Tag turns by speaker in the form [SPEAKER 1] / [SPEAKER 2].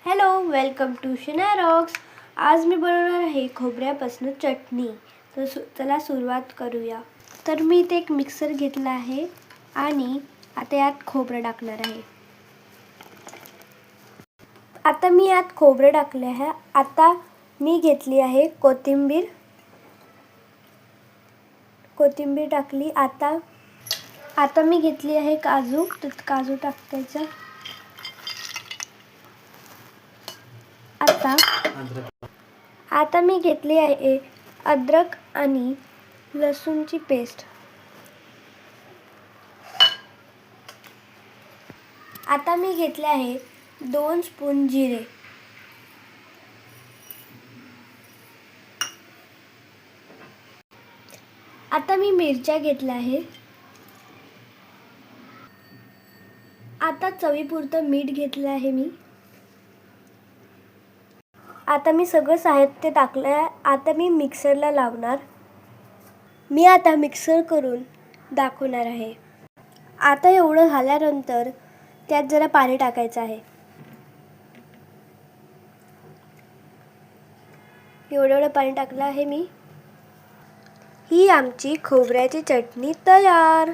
[SPEAKER 1] Hello, welcome to Sheena rocks. आज मी बनवणार आहे खोबऱ्यापासून चटणी. तर चला सुरुवात करूया. तर मी इथे एक मिक्सर घेतला आहे आणि आता यात खोबरं टाकणार आहे. आता मी यात खोबरं टाकले आहे. आता मी घेतली आहे कोथिंबीर टाकली. आता मी घेतली आहे काजू. तर काजू टाकायचा. आता मी घेतली आहे अद्रक आणि लसूणची पेस्ट. आता मी घेतले आहे 2 स्पून जिरे. आता मी मिरच्या घेतल्या आहे. आता चवीपुरतं मीठ घेतलं आहे मी. आता मी सगळं साहित्य टाकलं आहे. आता मी मिक्सरला लावणार. मी आता मिक्सर करून दाखवणार आहे. आता एवढं झाल्यानंतर त्यात जरा पाणी टाकायचं आहे. एवढं पाणी टाकलं आहे मी. ही आमची खोबऱ्याची चटणी तयार.